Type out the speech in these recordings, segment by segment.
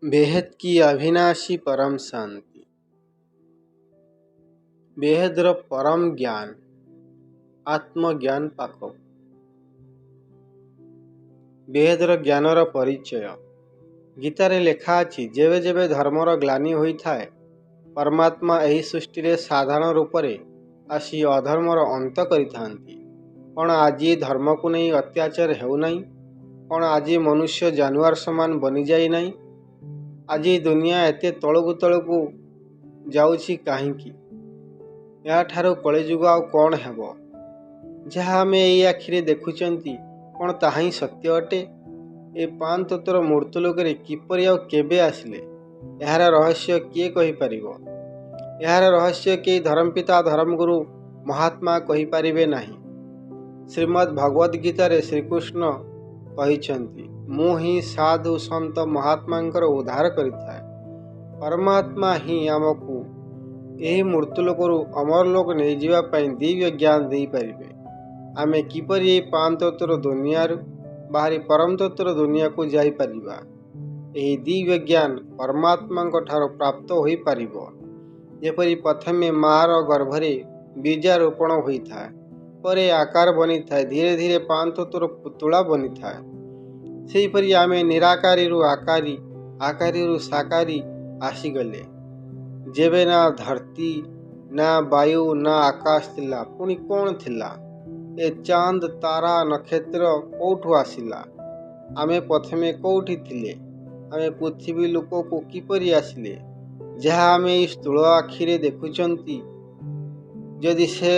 बेहद की अविनाशी परम शांति। बेहदर परम ज्ञान आत्मज्ञान पाख। बेहदर ज्ञानर परिचय। गीतारे लेखा अछि, जेबे जेबे धर्मर ग्लानि होइथाए परमात्मा एही सृष्टि रे साधारण रूप रे आसी अधर्मर अंत करिथांती। पण आजी धर्म को नहीं अत्याचार हेउ नहीं? पण आजी मनुष्य जानवर समान बनी जाई नहीं? आजी दुनिया एते तळकु तळकु जाउछि काहींकी? याठारो कलिजुग आउ कौन हेब? जहाँ आमे एई आखिरे देखुचंती कौन ताहा ही सत्य अटे? ए पांततर मृत्युलोकरे किपरि आउ केबे आसिले? एहार रहस्य किए कहि परिबो? एहार रहस्य केही धर्मपिता धर्मगुरु महात्मा कहि पारिबे नाही। श्रीमद् भगवद गीतारे श्रीकृष्ण कहिछंती, मु ही साधु संत महात्मांकर उद्धार करिथाए। परमात्मा ही आमकु एही मृत्युलोकरू अमरलोक नहीं जीवा पाई दिव्य ज्ञान दे पारिबे। आमे किपरि ए पांततर दुनियारू बाहरी परम तत्वर दुनिया को जाई परिबा? एही दिव्य ज्ञान परमात्मा ठारो प्राप्त होई पारिबो। जेपरि प्रथमे मार गर्भरे बीजारोपण होइथाए, परे आकार बनी थाए, धीरे धीरे पांततर पुतुला बनी थाए। सेहीपरि आमे निराकारीरू आकारी, आकारीरू साकारी आसीगले। जेबे ना धरती ना वायु ना आकाश थिला, पुणी कौन थिला? ए चांद तारा नक्षत्र कोठू आसिला? आमे प्रथमे कोठी थिले? आमे पृथ्वी लोक को किपरि आसिले? जहाँ आमे ई स्थूल आखिरे देखुचंती, यदि से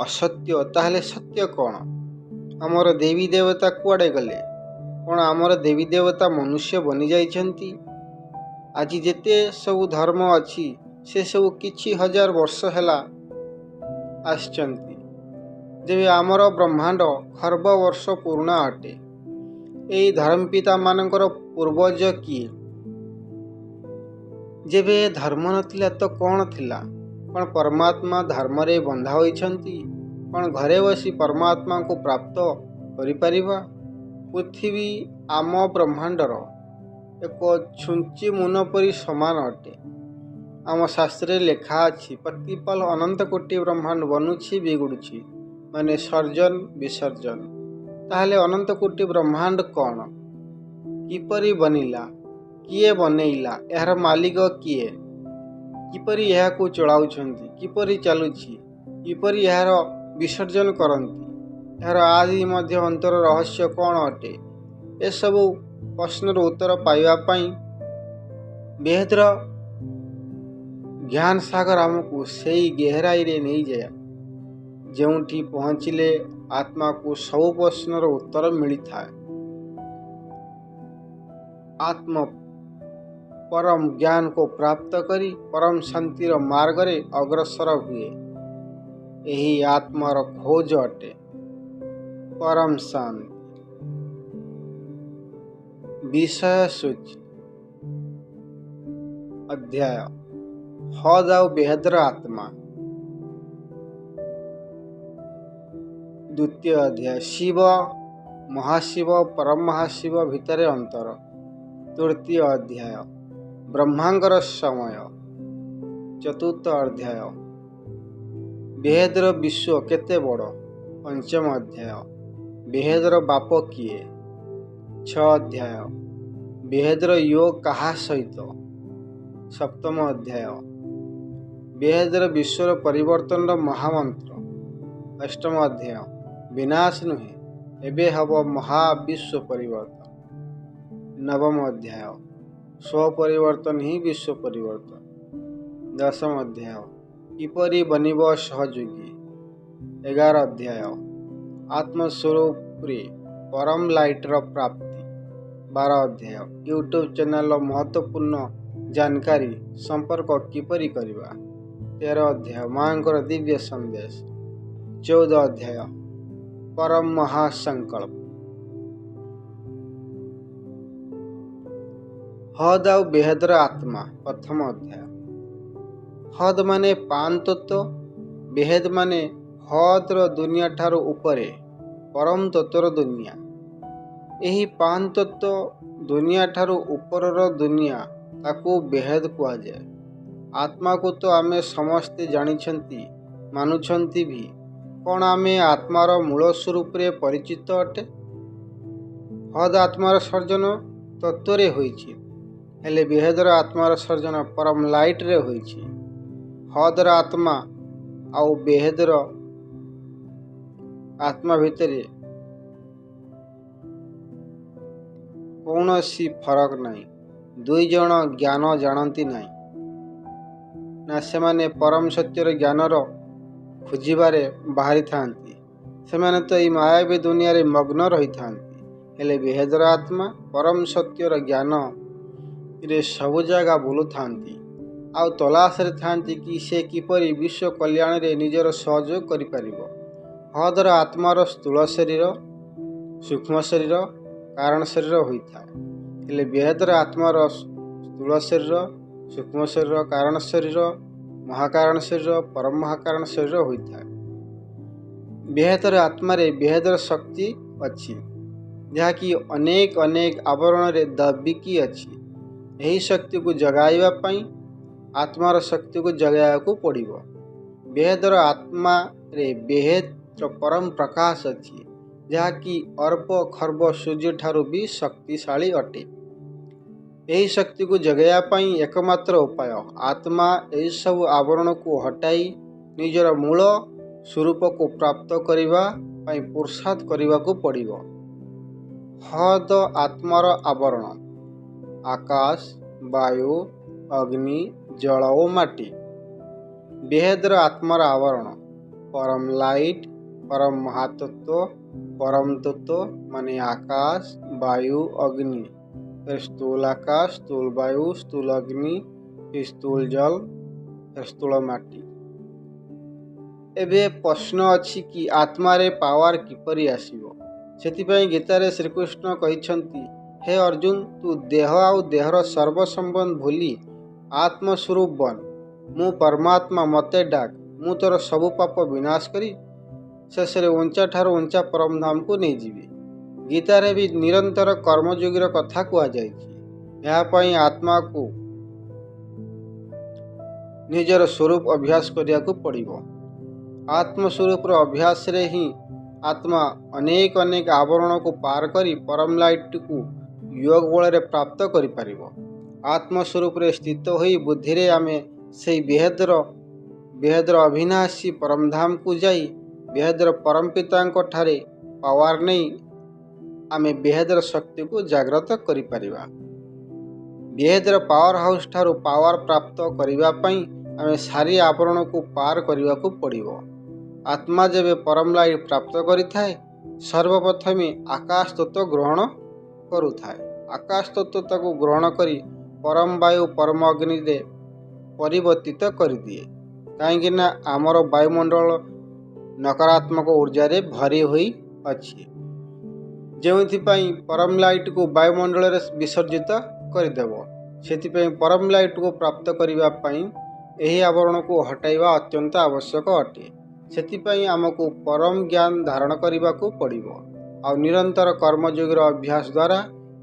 असत्य ताहले सत्य कौन? आमर देवी देवता कुआडे गले? कौन आमर देवी देवता मनुष्य बनी जाइछंती? आज जेते सबु धर्म अछि से सबु किछि हजार वर्ष हेला आसचंती। जेबे आमर ब्रह्मांड खर्ब वर्ष पुरुणा अटे। एई धर्मपिता मानकर पूर्वज किए? जेबे धर्म नथिला तो कौन थिला? कौन परमात्मा धर्म रे बंधा होइछंती? कौन घरे बसी परमात्मा को प्राप्त करि परिबा? पृथ्वी आम ब्रह्मांडर एक छुंची मुन परी समान अटे। आम शास्त्रे लेखा अछि, प्रतिपल अनंत कोटि ब्रह्मांड बनुछि बिगुड़ुछि, माने सर्जन विसर्जन। ताहले अनंत कोटि ब्रह्मांड कौन? किपरि बनिला? किए बनेइला? एहार मालिक किए? किपरि एहाकु चलाउछंती? किपरि चालुछि? किपरि एहार विसर्जन करंती? एहार आदि मध्य अंतर रहस्य कौन अटे? ए सबु प्रश्नर उत्तर पाइबा पाई बेहदर ज्ञान सागर आमको सेई गहराई रे नहीं जाए, जेउठी पहुँचिले आत्मा को सब प्रश्नर उत्तर मिली थाए। आत्म परम ज्ञान को प्राप्त करी परम शांतिर मार्ग रे अग्रसर हुए। यही आत्मार खोज अटे परम शांति। विषय सूची अध्याय हद आउ बेहदर आत्मा। द्वितीय अध्याय शिव महाशिव परम महाशिव भितरे अंतर। तृतीय अध्याय ब्रह्मांगर समय। चतुर्थ अध्याय बेहदर विश्व केते बड़। पंचम अध्याय बेहदर बाप किए। 6 अध्याय बेहदर योग कहा सहित। सप्तम अध्याय बेहदर विश्वर परिवर्तन महामंत्र। अष्टम अध्याय विनाश नुहे एबे हब महाविश्व परिवर्तन। नवम अध्याय स्वपरिवर्तन ही विश्व परिवर्तन। दशम अध्याय किपरि बनिब सहयोगी। 11 अध्याय आत्मस्वरूप रे परम लाइटर प्राप्ति। 12 अध्याय यूट्यूब चैनल महत्वपूर्ण जानकारी संपर्क किपरि करिबा। 13 अध्याय मांकर दिव्य संदेश। 14 अध्याय परम महासंकल्प। हद आउ बेहदर आत्मा। प्रथम अध्याय हद माने पांतत्व, बेहद माने हदर दुनिया ठारो उपरे परम तत्वर दुनिया। ଏହି ପାନ୍ତତ୍ଵ ଦୁନିଆ ଠାରୁ ଉପରର ଦୁନିଆ, ତାକୁ ବେହେଦ କୁହାଯାଏ। ଆତ୍ମାକୁ ତ ଆମେ ସମସ୍ତେ ଜାଣିଛନ୍ତି, ମାନୁଛନ୍ତି ବି। କ'ଣ ଆମେ ଆତ୍ମାର ମୂଳ ସ୍ୱରୂପରେ ପରିଚିତ ଅଟେ? ହଦ୍ ଆତ୍ମାର ସର୍ଜନ ତତ୍ତ୍ୱରେ ହୋଇଛି, ହେଲେ ବେହେଦର ଆତ୍ମାର ସର୍ଜନ ପରମ ଲାଇଟରେ ହୋଇଛି। ହଦର ଆତ୍ମା ଆଉ ବେହେଦର ଆତ୍ମା ଭିତରେ କୌଣସି ଫରକ ନାହିଁ। ଦୁଇ ଜଣ ଜ୍ଞାନ ଜାଣନ୍ତି ନାହିଁ ନା ସେମାନେ ପରମ ସତ୍ୟର ଜ୍ଞାନର ଖୋଜିବାରେ ବାହାରିଥାନ୍ତି। ସେମାନେ ତ ଏହି ମାୟାବୀ ଦୁନିଆରେ ମଗ୍ନ ରହିଥାନ୍ତି। ହେଲେ ବେହେଦର ଆତ୍ମା ପରମ ସତ୍ୟର ଜ୍ଞାନରେ ସବୁ ଜାଗା ବୁଲୁଥାନ୍ତି ଆଉ ତଲାସରେ ଥାନ୍ତି କି ସେ କିପରି ବିଶ୍ୱ କଲ୍ୟାଣରେ ନିଜର ସହଯୋଗ କରିପାରିବ। ହଦର ଆତ୍ମାର ସ୍ଥୂଳ ଶରୀର, ସୂକ୍ଷ୍ମ ଶରୀର, କାରଣ ଶରୀର ହୋଇଥାଏ, ହେଲେ ବେହେଦର ଆତ୍ମାର ସ୍ଥୂଳ ଶରୀର, ସୂକ୍ଷ୍ମ ଶରୀର, କାରଣ ଶରୀର, ମହାକାରଣ ଶରୀର, ପରମ ମହାକାରଣ ଶରୀର ହୋଇଥାଏ। ବେହେଦର ଆତ୍ମାରେ ବେହେଦର ଶକ୍ତି ଅଛି, ଯାହାକି ଅନେକ ଅନେକ ଆବରଣରେ ଦବିକି ଅଛି। ଏହି ଶକ୍ତିକୁ ଜଗାଇବା ପାଇଁ ଆତ୍ମାର ଶକ୍ତିକୁ ଜଗାଇବାକୁ ପଡ଼ିବ। ବେହେଦର ଆତ୍ମାରେ ବେହେଦର ପରମ ପ୍ରକାଶ ଅଛି, ଯାହାକି ଅର୍ବ ଖର୍ବ ସୂର୍ଯ୍ୟଠାରୁ ବି ଶକ୍ତିଶାଳୀ ଅଟେ। ଏହି ଶକ୍ତିକୁ ଜଗାଇବା ପାଇଁ ଏକମାତ୍ର ଉପାୟ ଆତ୍ମା ଏହିସବୁ ଆବରଣକୁ ହଟାଇ ନିଜର ମୂଳ ସ୍ୱରୂପକୁ ପ୍ରାପ୍ତ କରିବା ପାଇଁ ପୁରୁଷାର୍ଥ କରିବାକୁ ପଡ଼ିବ। ହଦ ଆତ୍ମାର ଆବରଣ ଆକାଶ, ବାୟୁ, ଅଗ୍ନି, ଜଳ ଓ ମାଟି। ବେହେଦର ଆତ୍ମାର ଆବରଣ ପରମ ଲାଇଟ, ପରମ ମହାତତ୍ଵ, ପରମ ତତ୍ଵ ମାନେ ଆକାଶ, ବାୟୁ, ଅଗ୍ନି, फिर स्थूल आकाश, स्थूल वायु, स्थूल अग्नि, फिर स्थूल जल, फिर स्थूल माटी। ଏବେ ପ୍ରଶ୍ନ ଅଛି କି ଆତ୍ମାରେ ପାୱାର କିପରି ଆସିବ? ସେଥିପାଇଁ ଗୀତାରେ ଶ୍ରୀକୃଷ୍ଣ କହିଛନ୍ତି, ହେ ଅର୍ଜୁନ, ତୁ ଦେହ ଆଉ ଦେହର ସର୍ବ ସମ୍ବନ୍ଧ ଭୁଲି ଆତ୍ମସ୍ୱରୂପ ବନ। ମୁଁ ପରମାତ୍ମା, ମୋତେ ଡାକ, ମୁଁ ତୋର ସବୁ ପାପ ବିନାଶ କରି ଶେଷରେ ଉଞ୍ଚା ଠାରୁ ଉଞ୍ଚା ପରମଧାମକୁ ନେଇଯିବି। ଗୀତାରେ ବି ନିରନ୍ତର କର୍ମଯୋଗୀର କଥା କୁହାଯାଇଛି। ଏହା ପାଇଁ ଆତ୍ମାକୁ ନିଜର ସ୍ୱରୂପ ଅଭ୍ୟାସ କରିବାକୁ ପଡ଼ିବ। ଆତ୍ମସ୍ୱରୂପର ଅଭ୍ୟାସରେ ହିଁ ଆତ୍ମା ଅନେକ ଅନେକ ଆବରଣକୁ ପାର କରି ପରମ ଲାଇଟକୁ ଯୋଗ ବଳରେ ପ୍ରାପ୍ତ କରିପାରିବ। ଆତ୍ମସ୍ୱରୂପରେ ସ୍ଥିତ ହୋଇ ବୁଦ୍ଧିରେ ଆମେ ସେହି ବେହେଦର ଅବିନାଶୀ ପରମଧାମକୁ ଯାଇ ବେହେଦର ପରମ ପିତାଙ୍କ ଠାରେ ପାୱାର ନେଇ ଆମେ ବେହେଦର ଶକ୍ତିକୁ ଜାଗ୍ରତ କରିପାରିବା। ବେହେଦର ପାୱାର ହାଉସ୍ ଠାରୁ ପାୱାର ପ୍ରାପ୍ତ କରିବା ପାଇଁ ଆମେ ସାରି ଆବରଣକୁ ପାର କରିବାକୁ ପଡ଼ିବ। ଆତ୍ମା ଯେବେ ପରମ ଲାଇଟ ପ୍ରାପ୍ତ କରିଥାଏ, ସର୍ବପ୍ରଥମେ ଆକାଶ ତତ୍ତ୍ୱ ଗ୍ରହଣ କରୁଥାଏ। ଆକାଶ ତତ୍ତ୍ୱ ତାକୁ ଗ୍ରହଣ କରି ପରମ ବାୟୁ, ପରମ ଅଗ୍ନିରେ ପରିବର୍ତ୍ତିତ କରିଦିଏ। କାହିଁକି ନା ଆମର ବାୟୁମଣ୍ଡଳ ନକାରାତ୍ମକ ଉର୍ଜାରେ ଭରି ହୋଇ ଅଛି, ଯେଉଁଥିପାଇଁ ପରମ ଲାଇଟକୁ ବାୟୁମଣ୍ଡଳରେ ବିସର୍ଜିତ କରିଦେବ। ସେଥିପାଇଁ ପରମ ଲାଇଟକୁ ପ୍ରାପ୍ତ କରିବା ପାଇଁ ଏହି ଆବରଣକୁ ହଟାଇବା ଅତ୍ୟନ୍ତ ଆବଶ୍ୟକ ଅଟେ। ସେଥିପାଇଁ ଆମକୁ ପରମ ଜ୍ଞାନ ଧାରଣ କରିବାକୁ ପଡ଼ିବ ଆଉ ନିରନ୍ତର କର୍ମଯୋଗୀର ଅଭ୍ୟାସ ଦ୍ୱାରା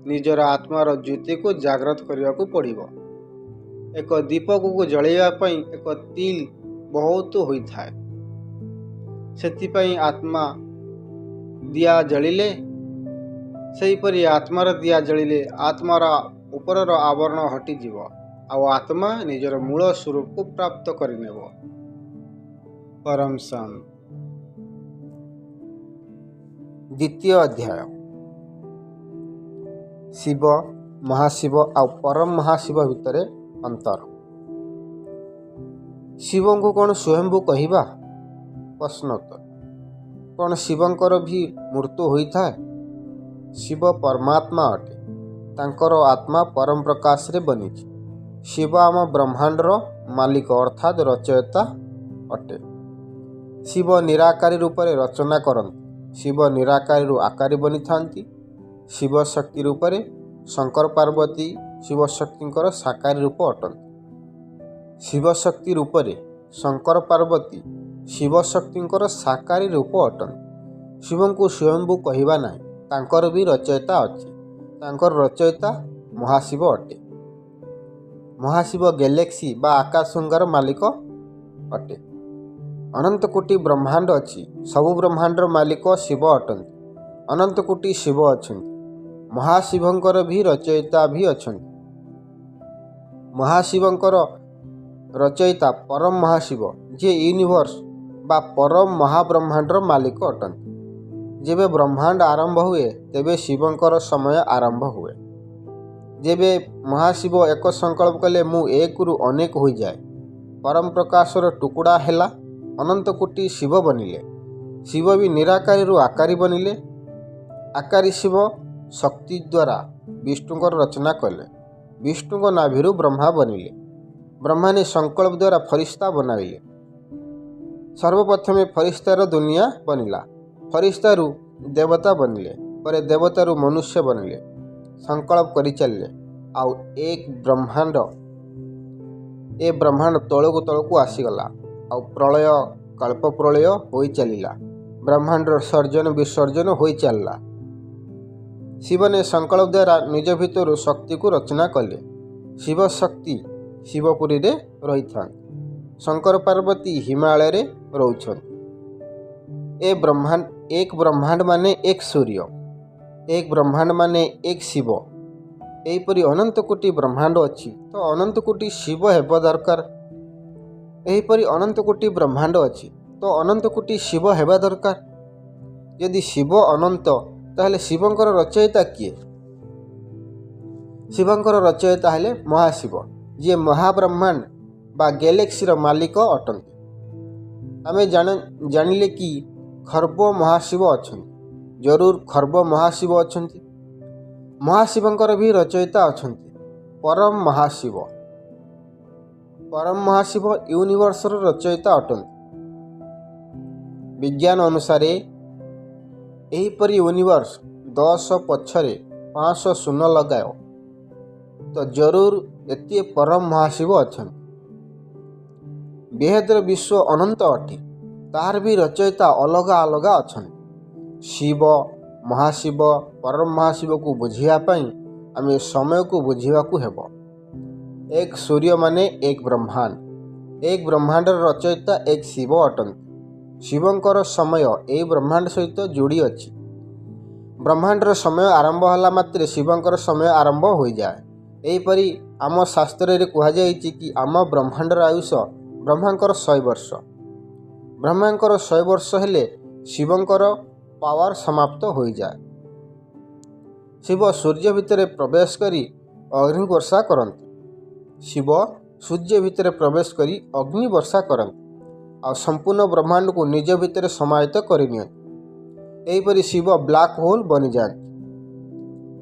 ନିଜର ଆତ୍ମାର ଜ୍ୟୋତିକୁ ଜାଗ୍ରତ କରିବାକୁ ପଡ଼ିବ। ଏକ ଦୀପକୁ ଜଳାଇବା ପାଇଁ ଏକ ତିଲ ବହୁତ ହୋଇଥାଏ। ସେଥିପାଇଁ ଆତ୍ମା ଦିଆ ଜଳିଲେ, ସେହିପରି ଆତ୍ମାର ଦିଆ ଜଳିଲେ ଆତ୍ମାର ଉପରର ଆବରଣ ହଟିଯିବ ଆଉ ଆତ୍ମା ନିଜର ମୂଳ ସ୍ୱରୂପକୁ ପ୍ରାପ୍ତ କରିନେବ। ପରମ ଶାନ୍ତ। ଦ୍ୱିତୀୟ ଅଧ୍ୟାୟ। ଶିବ, ମହାଶିବ ଆଉ ପରମ ମହାଶିବ ଭିତରେ ଅନ୍ତର। ଶିବଙ୍କୁ କ'ଣ ସ୍ୱୟମ୍ଭୁ କହିବା? ପ୍ରଶ୍ନୋତ୍ତର। କ'ଣ ଶିବଙ୍କର ବି ମୃତ୍ୟୁ ହୋଇଥାଏ? ଶିବ ପରମାତ୍ମା ଅଟେ। ତାଙ୍କର ଆତ୍ମା ପରମ ପ୍ରକାଶରେ ବନିଛି। ଶିବ ଆମ ବ୍ରହ୍ମାଣ୍ଡର ମାଲିକ ଅର୍ଥାତ୍ ରଚୟିତା ଅଟେ। ଶିବ ନିରାକାରୀ ରୂପରେ ରଚନା କରନ୍ତି। ଶିବ ନିରାକାରୀରୁ ଆକାରୀ ବନିଥାନ୍ତି। ଶିବ ଶକ୍ତି ରୂପରେ ଶଙ୍କର ପାର୍ବତୀ ଶିବଶକ୍ତିଙ୍କର ସାକାରୀ ରୂପ ଅଟନ୍ତି। ଶିବଶକ୍ତି ରୂପରେ ଶଙ୍କର ପାର୍ବତୀ ଶିବଶକ୍ତିଙ୍କର ସାକାରୀ ରୂପ ଅଟନ୍ତି। ଶିବଙ୍କୁ ସ୍ୱୟମ୍ଭୁ କହିବା ନାହିଁ, ତାଙ୍କର ବି ରଚୟିତା ଅଛି। ତାଙ୍କର ରଚୟିତା ମହାଶିବ ଅଟେ। ମହାଶିବ ଗ୍ୟାଲେକ୍ସି ବା ଆକାଶଗଙ୍ଗାର ମାଲିକ ଅଟେ। ଅନନ୍ତ କୋଟି ବ୍ରହ୍ମାଣ୍ଡ ଅଛି। ସବୁ ବ୍ରହ୍ମାଣ୍ଡର ମାଲିକ ଶିବ ଅଟନ୍ତି। ଅନନ୍ତ କୋଟି ଶିବ ଅଛନ୍ତି। ମହାଶିବଙ୍କର ବି ରଚୟିତା ବି ଅଛନ୍ତି। ମହାଶିବଙ୍କର ରଚୟିତା ପରମ ମହାଶିବ, ଯିଏ ୟୁନିଭର୍ସ ବା ପରମ ମହାବ୍ରହ୍ମାଣ୍ଡର ମାଲିକ ଅଟନ୍ତି। ଯେବେ ବ୍ରହ୍ମାଣ୍ଡ ଆରମ୍ଭ ହୁଏ ତେବେ ଶିବଙ୍କର ସମୟ ଆରମ୍ଭ ହୁଏ। ଯେବେ ମହାଶିବ ଏକ ସଂକଳ୍ପ କଲେ ମୁଁ ଏକରୁ ଅନେକ ହୋଇଯାଏ, ପରମ ପ୍ରକାଶର ଟୁକୁଡ଼ା ହେଲା, ଅନନ୍ତ କୋଟି ଶିବ ବନିଲେ। ଶିବ ବି ନିରାକାରୀରୁ ଆକାରୀ ବନିଲେ। ଆକାରୀ ଶିବ ଶକ୍ତି ଦ୍ୱାରା ବିଷ୍ଣୁଙ୍କର ରଚନା କଲେ। ବିଷ୍ଣୁଙ୍କ ନାଭିରୁ ବ୍ରହ୍ମା ବନିଲେ। ବ୍ରହ୍ମାନି ସଂକଳ୍ପ ଦ୍ୱାରା ଫରିସ୍ତା ବନାଇଲେ। ସର୍ବପ୍ରଥମେ ଫରିସ୍ତାର ଦୁନିଆ ବନିଲା। ଫରିସ୍ତାରୁ ଦେବତା ବନିଲେ। ପରେ ଦେବତାରୁ ମନୁଷ୍ୟ ବନିଲେ। ସଂକଳ୍ପ କରି ଚାଲିଲେ। ଆଉ ବ୍ରହ୍ମାଣ୍ଡ ତଳକୁ ତଳକୁ ଆସିଗଲା। ଆଉ ପ୍ରଳୟ କଳ୍ପ ପ୍ରଳୟ ହୋଇ ଚାଲିଲା। ବ୍ରହ୍ମାଣ୍ଡର ସର୍ଜନ ବିସର୍ଜନ ହୋଇ ଚାଲିଲା। ଶିବନେ ସଂକଳ୍ପ ଦ୍ୱାରା ନିଜ ଭିତରୁ ଶକ୍ତିକୁ ରଚନା କଲେ। ଶିବ ଶକ୍ତି ଶିବପୁରୀରେ ରହିଥାନ୍ତି। ଶଙ୍କର ପାର୍ବତୀ ହିମାଳୟରେ ରହୁଛନ୍ତି। ଏକ ବ୍ରହ୍ମାଣ୍ଡ ମାନେ ଏକ ସୂର୍ଯ୍ୟ, ଏକ ବ୍ରହ୍ମାଣ୍ଡ ମାନେ ଏକ ଶିବ। ଏହିପରି ଅନନ୍ତ କୋଟି ବ୍ରହ୍ମାଣ୍ଡ ଅଛି, ତ ଅନନ୍ତ କୋଟି ଶିବ ହେବା ଦରକାର। ଏହିପରି ଅନନ୍ତ କୋଟି ବ୍ରହ୍ମାଣ୍ଡ ଅଛି, ତ ଅନନ୍ତ କୋଟି ଶିବ ହେବା ଦରକାର। ଯଦି ଶିବ ଅନନ୍ତ, ତାହେଲେ ଶିବଙ୍କର ରଚୟିତା କିଏ? ଶିବଙ୍କର ରଚୟିତା ହେଲେ ମହାଶିବ, ଯିଏ ମହାବ୍ରହ୍ମାଣ୍ଡ ବା ଗ୍ୟାଲେକ୍ସିର ମାଲିକ ଅଟନ୍ତି। ଆମେ ଜାଣିଲେ କି ଖର୍ବ ମହାଶିବ ଅଛନ୍ତି। ଜରୁର ଖର୍ବ ମହାଶିବ ଅଛନ୍ତି। ମହାଶିବଙ୍କର ବି ରଚୟିତା ଅଛନ୍ତି, ପରମ ମହାଶିବ। ପରମ ମହାଶିବ ୟୁନିଭର୍ସର ରଚୟିତା ଅଟନ୍ତି। ବିଜ୍ଞାନ ଅନୁସାରେ ଏହିପରି ୟୁନିଭର୍ସ 10 ପଛରେ 500 ଶୂନ ଲଗାଅ ତ ଜରୁର ଏତିଏ ପରମ ମହାଶିବ ଅଛନ୍ତି। ବେହେଦର ବିଶ୍ୱ ଅନନ୍ତ ଅଟେ, ତାହାର ବି ରଚୟିତା ଅଲଗା ଅଲଗା ଅଛନ୍ତି। ଶିବ ମହାଶିବ ପରମ ମହାଶିବକୁ ବୁଝିବା ପାଇଁ ଆମେ ସମୟକୁ ବୁଝିବାକୁ ହେବ। ଏକ ସୂର୍ଯ୍ୟ ମାନେ ଏକ ବ୍ରହ୍ମାଣ୍ଡ। ଏକ ବ୍ରହ୍ମାଣ୍ଡର ରଚୟିତା ଏକ ଶିବ ଅଟନ୍ତି। ଶିବଙ୍କର ସମୟ ଏହି ବ୍ରହ୍ମାଣ୍ଡ ସହିତ ଯୋଡ଼ି ଅଛି। ବ୍ରହ୍ମାଣ୍ଡର ସମୟ ଆରମ୍ଭ ହେଲା ମାତ୍ରେ ଶିବଙ୍କର ସମୟ ଆରମ୍ଭ ହୋଇଯାଏ। ଏହିପରି ଆମ ଶାସ୍ତ୍ରରେ କୁହାଯାଇଛି କି ଆମ ବ୍ରହ୍ମାଣ୍ଡର ଆୟୁଷ ବ୍ରହ୍ମାଙ୍କର 100 ବର୍ଷ। ବ୍ରହ୍ମାଙ୍କର 100 ବର୍ଷ ହେଲେ ଶିବଙ୍କର ପାୱାର ସମାପ୍ତ ହୋଇଯାଏ। ଶିବ ସୂର୍ଯ୍ୟ ଭିତରେ ପ୍ରବେଶ କରି ଅଗ୍ନି ବର୍ଷା କରନ୍ତି। ଶିବ ସୂର୍ଯ୍ୟ ଭିତରେ ପ୍ରବେଶ କରି ଅଗ୍ନି ବର୍ଷା କରନ୍ତି ଆଉ ସମ୍ପୂର୍ଣ୍ଣ ବ୍ରହ୍ମାଣ୍ଡକୁ ନିଜ ଭିତରେ ସମାହିତ କରିନିଅନ୍ତି। ଏହିପରି ଶିବ ବ୍ଲାକ୍ ହୋଲ୍ ବନିଯାଆନ୍ତି।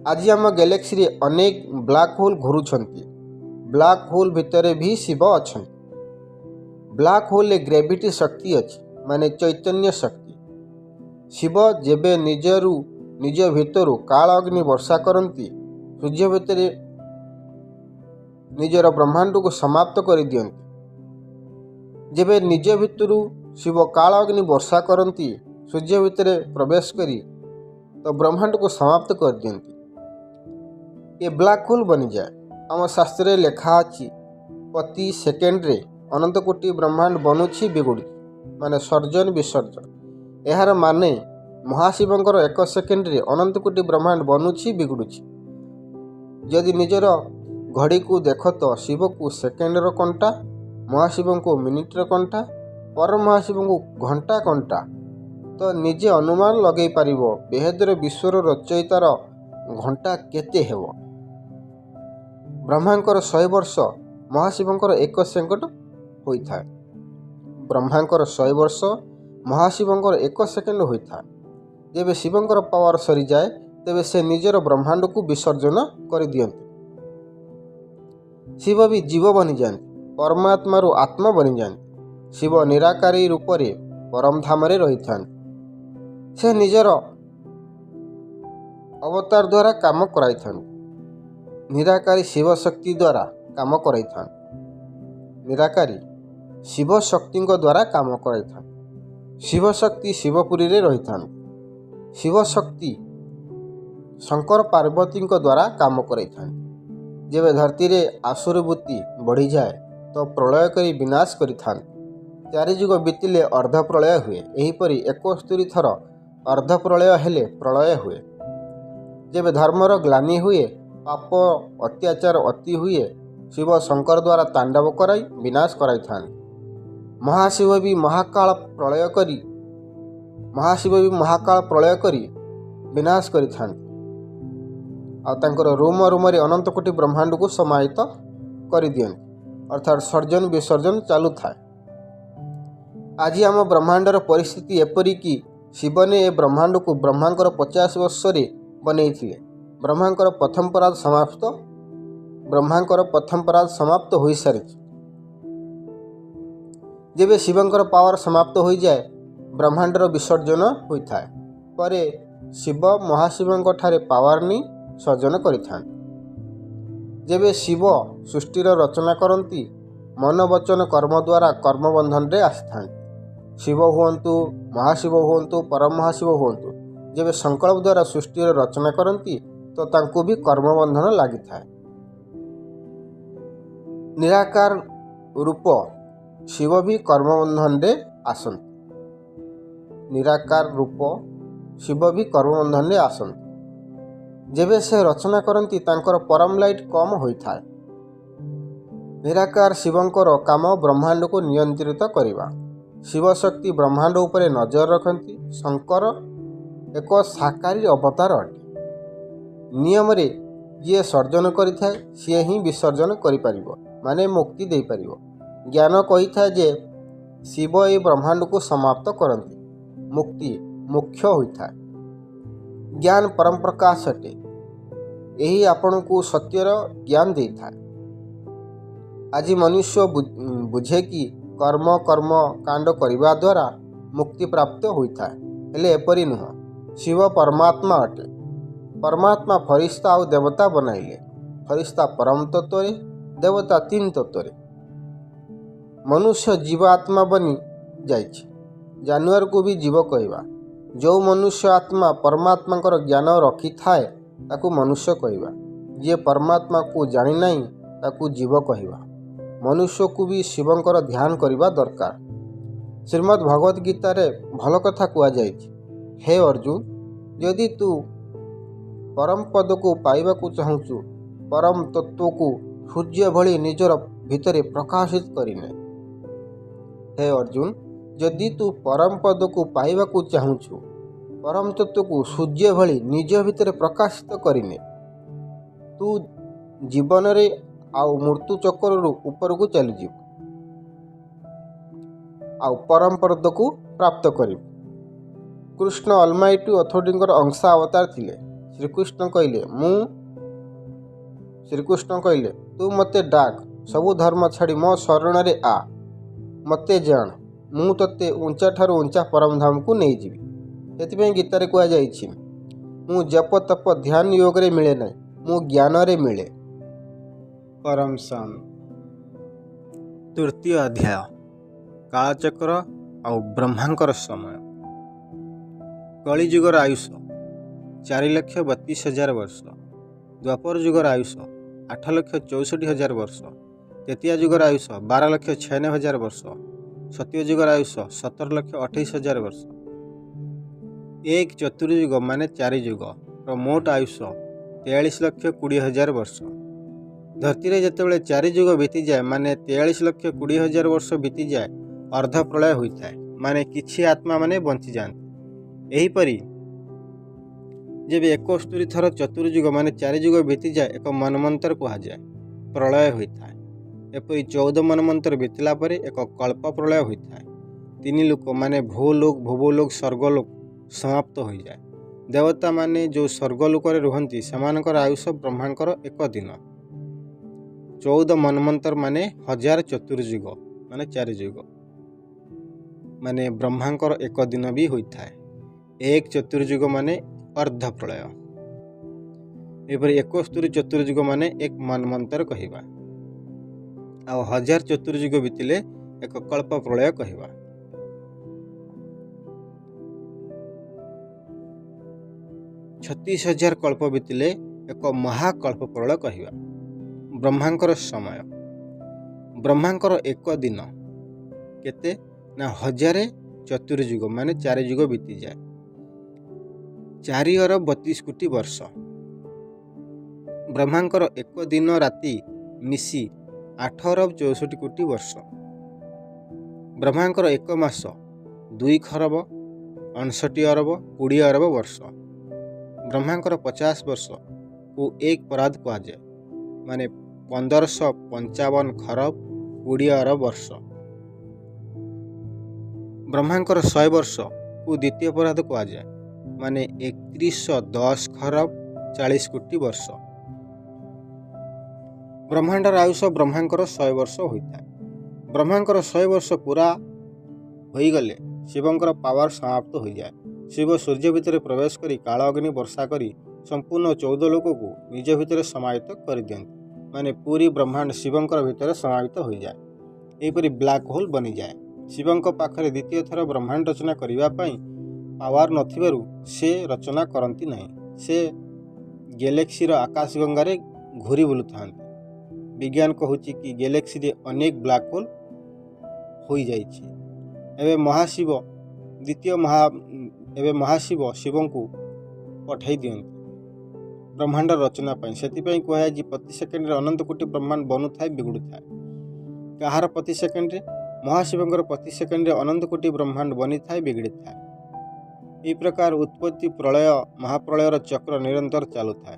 ଆଜି ଆମ ଗ୍ୟାଲେକ୍ସିରେ ଅନେକ ବ୍ଲାକ୍ ହୋଲ୍ ଘୁରୁଛନ୍ତି। ବ୍ଲାକ୍ ହୋଲ୍ ଭିତରେ ବି ଶିବ ଅଛନ୍ତି। ବ୍ଲାକ୍ ହୋଲ୍ରେ ଗ୍ରେଭିଟି ଶକ୍ତି ଅଛି, ମାନେ ଚୈତନ୍ୟ ଶକ୍ତି। ଶିବ ଯେବେ ନିଜ ଭିତରୁ କାଳ ଅଗ୍ନି ବର୍ଷା କରନ୍ତି, ସୂର୍ଯ୍ୟ ଭିତରେ ନିଜର ବ୍ରହ୍ମାଣ୍ଡକୁ ସମାପ୍ତ କରିଦିଅନ୍ତି। ଯେବେ ନିଜ ଭିତରୁ ଶିବ କାଳ ଅଗ୍ନି ବର୍ଷା କରନ୍ତି ସୂର୍ଯ୍ୟ ଭିତରେ ପ୍ରବେଶ କରି, ତ ବ୍ରହ୍ମାଣ୍ଡକୁ ସମାପ୍ତ କରିଦିଅନ୍ତି। ଏ ବ୍ଲାକ୍ ହୋଲ୍ ବନିଯାଏ। ଆମ ଶାସ୍ତ୍ରରେ ଲେଖା ଅଛି ପ୍ରତି ସେକେଣ୍ଡରେ ଅନନ୍ତ କୋଟି ବ୍ରହ୍ମାଣ୍ଡ ବନୁଛି ବିଗୁଡ଼ୁଛି, ମାନେ ସର୍ଜନ ବିସର୍ଜନ। ଏହାର ମାନେ ମହାଶିବଙ୍କର 1 ସେକେଣ୍ଡରେ ଅନନ୍ତ କୋଟି ବ୍ରହ୍ମାଣ୍ଡ ବନୁଛି ବିଗୁଡ଼ୁଛି। ଯଦି ନିଜର ଘଡ଼ିକୁ ଦେଖ ତ ଶିବକୁ ସେକେଣ୍ଡର କଣ୍ଟା, ମହାଶିବଙ୍କୁ ମିନିଟର କଣ୍ଟା, ପରମ ମହାଶିବଙ୍କୁ ଘଣ୍ଟା କଣ୍ଟା, ତ ନିଜେ ଅନୁମାନ ଲଗାଇ ପାରିବ ବେହେଦର ବିଶ୍ୱର ରଚୟିତାର ଘଣ୍ଟା କେତେ ହେବ। ବ୍ରହ୍ମାଙ୍କର 100 ବର୍ଷ, ମହାଶିବଙ୍କର 1 ସେକେଣ୍ଡ ହୋଇଥାଏ। ବ୍ରହ୍ମାଙ୍କର 100 ବର୍ଷ, ମହାଶିବଙ୍କର 1 ସେକେଣ୍ଡ ହୋଇଥାଏ। ଯେବେ ଶିବଙ୍କର ପାୱାର ସରିଯାଏ, ତେବେ ସେ ନିଜର ବ୍ରହ୍ମାଣ୍ଡକୁ ବିସର୍ଜନ କରିଦିଅନ୍ତି। ଶିବ ବି ଜୀବ ବନିଯାଆନ୍ତି, ପରମାତ୍ମାରୁ ଆତ୍ମା ବନିଯାଆନ୍ତି। ଶିବ ନିରାକାରୀ ରୂପରେ ପରମଧାମରେ ରହିଥାନ୍ତି। ସେ ନିଜର ଅବତାର ଦ୍ୱାରା କାମ କରାଇଥାନ୍ତି। ନିରାକାରୀ ଶିବ ଶକ୍ତି ଦ୍ୱାରା କାମ କରାଇଥାନ୍ତି। ନିରାକାରୀ ଶିବ ଶକ୍ତିଙ୍କ ଦ୍ୱାରା କାମ କରାଇଥାନ୍ତି। ଶିବ ଶକ୍ତି ଶିବପୁରୀରେ ରହିଥାନ୍ତି। ଶିବ ଶକ୍ତି ଶଙ୍କର ପାର୍ବତୀଙ୍କ ଦ୍ୱାରା କାମ କରାଇଥାନ୍ତି। ଯେବେ ଧରତୀରେ ଆସୁରୀ ବୃତ୍ତି ବଢ଼ିଯାଏ ତ ପ୍ରଳୟ କରି ବିନାଶ କରିଥାନ୍ତି। 4 ଯୁଗ ବିତିଲେ ଅର୍ଦ୍ଧ ପ୍ରଳୟ ହୁଏ। ଏହିପରି 71 ଥର ଅର୍ଦ୍ଧ ପ୍ରଳୟ ହେଲେ ପ୍ରଳୟ ହୁଏ। ଯେବେ ଧର୍ମର ଗ୍ଲାନି ହୁଏ, ପାପ ଅତ୍ୟାଚାର ଅତି ହୁଏ, ଶିବ ଶଙ୍କର ଦ୍ୱାରା ତାଣ୍ଡବ କରାଇ ବିନାଶ କରାଇଥାନ୍ତି। ମହାଶିବ ବି ମହାକାଳ ପ୍ରଳୟ କରି ବିନାଶ କରିଥାନ୍ତି। ଆଉ ତାଙ୍କର ରୁମରେ ଅନନ୍ତ କୋଟି ବ୍ରହ୍ମାଣ୍ଡକୁ ସମାହିତ କରିଦିଅନ୍ତି। ଅର୍ଥାତ୍ ସର୍ଜନ ବିସର୍ଜନ ଚାଲୁଥାଏ। ଆଜି ଆମ ବ୍ରହ୍ମାଣ୍ଡର ପରିସ୍ଥିତି ଏପରିକି ଶିବନେ ଏ ବ୍ରହ୍ମାଣ୍ଡକୁ ବ୍ରହ୍ମାଙ୍କର 50 ବର୍ଷରେ ବନେଇଥିଲେ। ବ୍ରହ୍ମାଙ୍କର ପ୍ରଥମ ପରାଦ ସମାପ୍ତ ହୋଇସାରିଛି। ଯେବେ ଶିବଙ୍କର ପାୱାର ସମାପ୍ତ ହୋଇଯାଏ, ବ୍ରହ୍ମାଣ୍ଡର ବିସର୍ଜନ ହୋଇଥାଏ। ପରେ ଶିବ ମହାଶିବଙ୍କ ଠାରେ ପାୱାର ନେଇ ସର୍ଜନ କରିଥାନ୍ତି। ଯେବେ ଶିବ ସୃଷ୍ଟିର ରଚନା କରନ୍ତି, ମନ ବଚନ କର୍ମ ଦ୍ୱାରା କର୍ମବନ୍ଧନରେ ଆସିଥାନ୍ତି। ଶିବ ହୁଅନ୍ତୁ, ମହାଶିବ ହୁଅନ୍ତୁ, ପରମ ମହାଶିବ ହୁଅନ୍ତୁ, ଯେବେ ସଂକଳ୍ପ ଦ୍ୱାରା ସୃଷ୍ଟିର ରଚନା କରନ୍ତି ତ ତାଙ୍କୁ ବି କର୍ମବନ୍ଧନ ଲାଗିଥାଏ। ନିରାକାର ରୂପ ଶିବ ବି କର୍ମବନ୍ଧନରେ ଆସନ୍ତି। ଯେବେ ସେ ରଚନା କରନ୍ତି ତାଙ୍କର ପରମ ଲାଇଟ୍ କମ୍ ହୋଇଥାଏ। ନିରାକାର ଶିବଙ୍କର କାମ ବ୍ରହ୍ମାଣ୍ଡକୁ ନିୟନ୍ତ୍ରିତ କରିବା। ଶିବ ଶକ୍ତି ବ୍ରହ୍ମାଣ୍ଡ ଉପରେ ନଜର ରଖନ୍ତି। ଶଙ୍କର ଏକ ସାକାରୀ ଅବତାର ଅଟେ। ନିୟମରେ ଯିଏ ସର୍ଜନ କରିଥାଏ ସିଏ ହିଁ ବିସର୍ଜନ କରିପାରିବ, ମାନେ ମୁକ୍ତି ଦେଇପାରିବ। ଜ୍ଞାନ କହିଥାଏ ଯେ ଶିବ ଏହି ବ୍ରହ୍ମାଣ୍ଡକୁ ସମାପ୍ତ କରନ୍ତି। ମୁକ୍ତି ମୁଖ୍ୟ ହୋଇଥାଏ। ଜ୍ଞାନ ପରମ ପ୍ରକାଶ ଅଟେ। ଏହି ଆପଣଙ୍କୁ ସତ୍ୟର ଜ୍ଞାନ ଦେଇଥାଏ। ଆଜି ମନୁଷ୍ୟ ବୁଝେ କି କର୍ମ କାଣ୍ଡ କରିବା ଦ୍ୱାରା ମୁକ୍ତି ପ୍ରାପ୍ତ ହୋଇଥାଏ, ହେଲେ ଏପରି ନୁହଁ। ଶିବ ପରମାତ୍ମା ଅଟେ। ପରମାତ୍ମା ଫରିସ୍ତା ଆଉ ଦେବତା ବନାଇଲେ। ଫରିସ୍ତା ପରମ ତତ୍ତ୍ୱରେ, ଦେବତା 3 ତତ୍ତ୍ୱରେ। ମନୁଷ୍ୟ ଜୀବ ଆତ୍ମା ବନି ଯାଇଛି। ଜାନୁଆରକୁ ବି ଜୀବ କହିବା। ଯେଉଁ ମନୁଷ୍ୟ ଆତ୍ମା ପରମାତ୍ମାଙ୍କର ଜ୍ଞାନ ରଖିଥାଏ ତାକୁ ମନୁଷ୍ୟ କହିବା। ଯିଏ ପରମାତ୍ମାକୁ ଜାଣିନାହିଁ ତାକୁ ଜୀବ କହିବା। ମନୁଷ୍ୟକୁ ବି ଶିବଙ୍କର ଧ୍ୟାନ କରିବା ଦରକାର। ଶ୍ରୀମଦ୍ ଭଗବତ ଗୀତାରେ ଭଲ କଥା କୁହାଯାଇଛି। ହେ ଅର୍ଜୁନ, ଯଦି ତୁ ପରମ ପଦକୁ ପାଇବାକୁ ଚାହୁଁଛୁ, ପରମ ତତ୍ତ୍ୱକୁ ସୂର୍ଯ୍ୟ ଭଳି ନିଜର ଭିତରେ ପ୍ରକାଶିତ କରିନେ। ହେ ଅର୍ଜୁନ, ଯଦି ତୁ ପରମ ପଦକୁ ପାଇବାକୁ ଚାହୁଁଛୁ, ପରମ ତତ୍ତ୍ୱକୁ ସୂର୍ଯ୍ୟ ଭଳି ନିଜ ଭିତରେ ପ୍ରକାଶିତ କରିନେ, ତୁ ଜୀବନରେ ଆଉ ମୃତ୍ୟୁ ଚକ୍ରରୁ ଉପରକୁ ଚାଲିଯିବୁ ଆଉ ପରମ ପଦକୁ ପ୍ରାପ୍ତ କରିବୁ। କୃଷ୍ଣ ଅଲମାଇଟି ଅଥରିଟିଙ୍କର ଅଂଶ ଅବତାର ଥିଲେ। ଶ୍ରୀକୃଷ୍ଣ କହିଲେ ତୁ ମୋତେ ଡାକ, ସବୁ ଧର୍ମ ଛାଡ଼ି ମୋ ଶରଣରେ ଆ, ମୋତେ ଜାଣ, ମୁଁ ତୋତେ ଉଞ୍ଚାଠାରୁ ଉଞ୍ଚା ପରମଧାମକୁ ନେଇଯିବି। ସେଥିପାଇଁ ଗୀତାରେ କୁହାଯାଇଛି, ମୁଁ ଜପ ତପ ଧ୍ୟାନ ଯୋଗରେ ମିଳେ ନାହିଁ, ମୁଁ ଜ୍ଞାନରେ ମିଳେ। ପରମ ଶାନ୍ତ। ତୃତୀୟ ଅଧ୍ୟାୟ, କାଳଚକ୍ର ଆଉ ବ୍ରହ୍ମାଙ୍କର ସମୟ। କଳିଯୁଗର ଆୟୁଷ 4,32,000 ବର୍ଷ। ଦ୍ୱାପର ଯୁଗର ଆୟୁଷ 8,64,000 ବର୍ଷ। ତୃତୀୟ ଯୁଗର ଆୟୁଷ 12,96,000 ବର୍ଷ। ସତ୍ୟ ଯୁଗର ଆୟୁଷ 17,28,000 ବର୍ଷ। ଏକ ଚତୁର୍ଯୁଗ ମାନେ 4 ଯୁଗର ମୋଟ ଆୟୁଷ 43,20,000 ବର୍ଷ। ଧରତୀରେ ଯେତେବେଳେ 4 ଯୁଗ ବିତିଯାଏ ମାନେ 43,20,000 ବର୍ଷ ବିତିଯାଏ, ଅର୍ଦ୍ଧ ପ୍ରଳୟ ହୋଇଥାଏ, ମାନେ କିଛି ଆତ୍ମା ମାନେ ବଞ୍ଚିଯାଆନ୍ତି। ଏହିପରି ଯେବେ 71 ଥର ଚତୁର୍ଯୁଗ ମାନେ 4 ଯୁଗ ବିତିଯାଏ, ଏକ ମନ୍ୱନ୍ତର କୁହାଯାଏ, ପ୍ରଳୟ ହୋଇଥାଏ। ଏପରି 14 ମନ୍ୱନ୍ତର ବିତିଲା ପରେ ଏକ କଳ୍ପ ପ୍ରଳୟ ହୋଇଥାଏ। 3 ଲୋକ ମାନେ ଭୂଲୋକ, ଭୁବଲୋକ, ସ୍ୱର୍ଗଲୋକ ସମାପ୍ତ ହୋଇଯାଏ। ଦେବତାମାନେ ଯେଉଁ ସ୍ୱର୍ଗଲୋକରେ ରୁହନ୍ତି ସେମାନଙ୍କର ଆୟୁଷ ବ୍ରହ୍ମାଙ୍କର 1 ଦିନ। 14 ମନ୍ୱନ୍ତର ମାନେ 1000 ଚତୁର୍ଯୁଗ ମାନେ 4 ଯୁଗ, ମାନେ ବ୍ରହ୍ମାଙ୍କର 1 ଦିନ ବି ହୋଇଥାଏ। ଏକ ଚତୁର୍ଯୁଗ ମାନେ ଅର୍ଦ୍ଧ ପ୍ରଳୟ। ଏପରି 71 ଚତୁର୍ଯୁଗ ମାନେ 1 ମନ୍ୱନ୍ତର କହିବା, ଆଉ 1000 ଚତୁର୍ଯୁଗ ବିତିଲେ ଏକ କଳ୍ପ ପ୍ରଳୟ କହିବା। 36,000 କଳ୍ପ ବିତିଲେ ଏକ ମହାକଳ୍ପ ପ୍ରଳୟ କହିବା। ବ୍ରହ୍ମାଙ୍କର ସମୟ, ବ୍ରହ୍ମାଙ୍କର ଏକ ଦିନ କେତେ ନା 1000 ଚତୁର୍ଯୁଗ ମାନେ 4 ଯୁଗ ବିତିଯାଏ। 4 ଅରବ 32 କୋଟି ବର୍ଷ। ବ୍ରହ୍ମାଙ୍କର ଏକ ଦିନ ରାତି ମିଶି 8 ଅରବ 64 କୋଟି ବର୍ଷ। ବ୍ରହ୍ମାଙ୍କର ଏକ ମାସ 2 ଖରବ 59 ଅରବ 20 ଅରବ ବର୍ଷ। ବ୍ରହ୍ମାଙ୍କର 50 ବର୍ଷକୁ 1 ପରାଦ କୁହାଯାଏ, ମାନେ 1555 ଖରବ 20 ଅରବ ବର୍ଷ। ବ୍ରହ୍ମାଙ୍କର 100 ବର୍ଷକୁ ଦ୍ୱିତୀୟ ପରାଦ କୁହାଯାଏ, ମାନେ 3110 ଖରବ 40 କୋଟି ବର୍ଷ। ବ୍ରହ୍ମାଣ୍ଡର ଆୟୁଷ ବ୍ରହ୍ମାଙ୍କର 100 ବର୍ଷ ହୋଇଥାଏ। ବ୍ରହ୍ମାଙ୍କର 100 ବର୍ଷ ପୁରା ହୋଇଗଲେ ଶିବଙ୍କର ପାୱାର ସମାପ୍ତ ହୋଇଯାଏ। ଶିବ ସୂର୍ଯ୍ୟ ଭିତରେ ପ୍ରବେଶ କରି କାଳ ଅଗ୍ନି ବର୍ଷା କରି ସମ୍ପୂର୍ଣ୍ଣ 14 ଲୋକକୁ ନିଜ ଭିତରେ ସମାହିତ କରିଦିଅନ୍ତି, ମାନେ ପୁରୀ ବ୍ରହ୍ମାଣ୍ଡ ଶିବଙ୍କର ଭିତରେ ସମାହିତ ହୋଇଯାଏ। ଏହିପରି ବ୍ଲାକ୍ ହୋଲ୍ ବନିଯାଏ। ଶିବଙ୍କ ପାଖରେ ଦ୍ୱିତୀୟ ଥର ବ୍ରହ୍ମାଣ୍ଡ ରଚନା କରିବା ପାଇଁ ପାୱାର ନଥିବାରୁ ସେ ରଚନା କରନ୍ତି ନାହିଁ। ସେ ଗ୍ୟାଲେକ୍ସିର ଆକାଶଗଙ୍ଗାରେ ଘୂରି ବୁଲୁଥାନ୍ତି। ବିଜ୍ଞାନ କହୁଛି କି ଗ୍ୟାଲେକ୍ସିରେ ଅନେକ ବ୍ଲାକ୍ ହୋଲ୍ ହୋଇଯାଇଛି। ଏବେ ମହାଶିବ ଶିବଙ୍କୁ ପଠାଇ ଦିଅନ୍ତି ବ୍ରହ୍ମାଣ୍ଡ ରଚନା ପାଇଁ। ସେଥିପାଇଁ କୁହାଯାଇଛି ପ୍ରତି ସେକେଣ୍ଡରେ ଅନନ୍ତ କୋଟି ବ୍ରହ୍ମାଣ୍ଡ ବନୁଥାଏ ବିଗଡ଼ୁଥାଏ। କାହାର ପ୍ରତି ସେକେଣ୍ଡରେ? ମହାଶିବଙ୍କର ପ୍ରତି ସେକେଣ୍ଡରେ ଅନନ୍ତ କୋଟି ବ୍ରହ୍ମାଣ୍ଡ ବନିଥାଏ ବିଗିଡ଼ିଥାଏ। ଏହି ପ୍ରକାର ଉତ୍ପତ୍ତି ପ୍ରଳୟ ମହାପ୍ରଳୟର ଚକ୍ର ନିରନ୍ତର ଚାଲୁଥାଏ।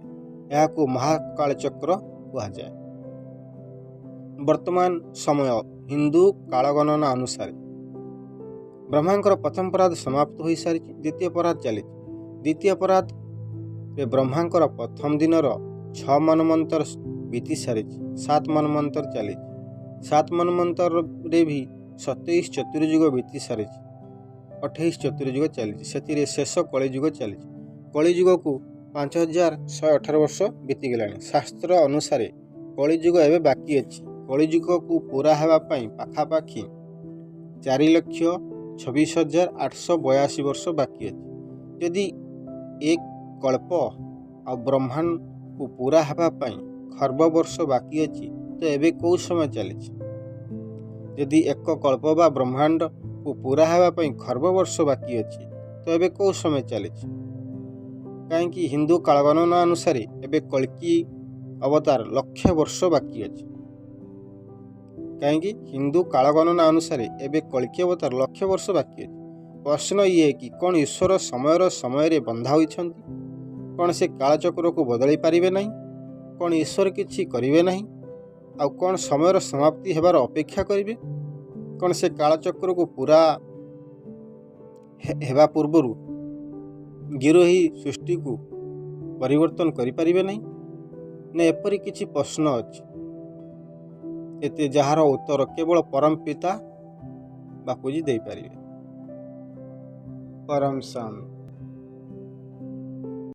ଏହାକୁ ମହାକାଳ ଚକ୍ର କୁହାଯାଏ। ବର୍ତ୍ତମାନ ସମୟ ହିନ୍ଦୁ କାଳଗଣନା ଅନୁସାରେ ବ୍ରହ୍ମାଙ୍କର ପ୍ରଥମ ପରାଦ ସମାପ୍ତ ହୋଇସାରିଛି, ଦ୍ୱିତୀୟ ପରାଦ ଚାଲିଛି। ଦ୍ୱିତୀୟ ପରାଦରେ ବ୍ରହ୍ମାଙ୍କର ପ୍ରଥମ ଦିନର 6 ମନ୍ୱନ୍ତର ବିତି ସାରିଛି, 7 ମନ୍ୱନ୍ତର ଚାଲିଛି। 7 ମନ୍ୱନ୍ତରରେ ବି 27 ଚତୁର୍ଯୁଗ ବିତି ସାରିଛି, 28 ଚତୁର୍ଯୁଗ ଚାଲିଛି। ସେଥିରେ ଶେଷ କଳିଯୁଗ ଚାଲିଛି। କଳିଯୁଗକୁ 5118 ବର୍ଷ ବିତିଗଲାଣି। ଶାସ୍ତ୍ର ଅନୁସାରେ କଳିଯୁଗ ଏବେ ବାକି ଅଛି। କଳିଯୁଗକୁ ପୁରା ହେବା ପାଇଁ ପାଖାପାଖି 4,26,882 ବର୍ଷ ବାକି ଅଛି। ଯଦି ଏକ କଳ୍ପ ଆଉ ବ୍ରହ୍ମାଣ୍ଡକୁ ପୁରା ହେବା ପାଇଁ ଖର୍ବ ବର୍ଷ ବାକି ଅଛି, ତ ଏବେ କେଉଁ ସମୟ ଚାଲିଛି? ଯଦି ଏକ କଳ୍ପ ବା ବ୍ରହ୍ମାଣ୍ଡକୁ ପୁରା ହେବା ପାଇଁ ଖର୍ବ ବର୍ଷ ବାକି ଅଛି, ତ ଏବେ କେଉଁ ସମୟ ଚାଲିଛି? କାହିଁକି ହିନ୍ଦୁ କାଳଗଣନା ଅନୁସାରେ ଏବେ କଳ୍କି ଅବତାର 1,00,000 ବର୍ଷ ବାକି ଅଛି। କାହିଁକି ହିନ୍ଦୁ କାଳଗଣନା ଅନୁସାରେ ଏବେ କଳ୍କି ଅବତାର 1,00,000 ବର୍ଷ ବାକି ଅଛି। ପ୍ରଶ୍ନ ଇଏ କି କ'ଣ ଈଶ୍ୱର ସମୟରେ ବନ୍ଧା ହୋଇଛନ୍ତି? କ'ଣ ସେ କାଳଚକ୍ରକୁ ବଦଳାଇ ପାରିବେ ନାହିଁ? କ'ଣ ଈଶ୍ୱର କିଛି କରିବେ ନାହିଁ? ଆଉ କ'ଣ ସମୟର ସମାପ୍ତି ହେବାର ଅପେକ୍ଷା କରିବେ? କ'ଣ ସେ କାଳଚକ୍ରକୁ ପୁରା ହେବା ପୂର୍ବରୁ ଗିରୋହୀ ସୃଷ୍ଟିକୁ ପରିବର୍ତ୍ତନ କରିପାରିବେ ନାହିଁ? ନା ଏପରି କିଛି ପ୍ରଶ୍ନ ଅଛି ଏତେ ଯାହାର ଉତ୍ତର କେବଳ ପରମ ପିତା ବାପୁଜୀ ଦେଇପାରିବେ। ପରମ ଶାନ୍ତ।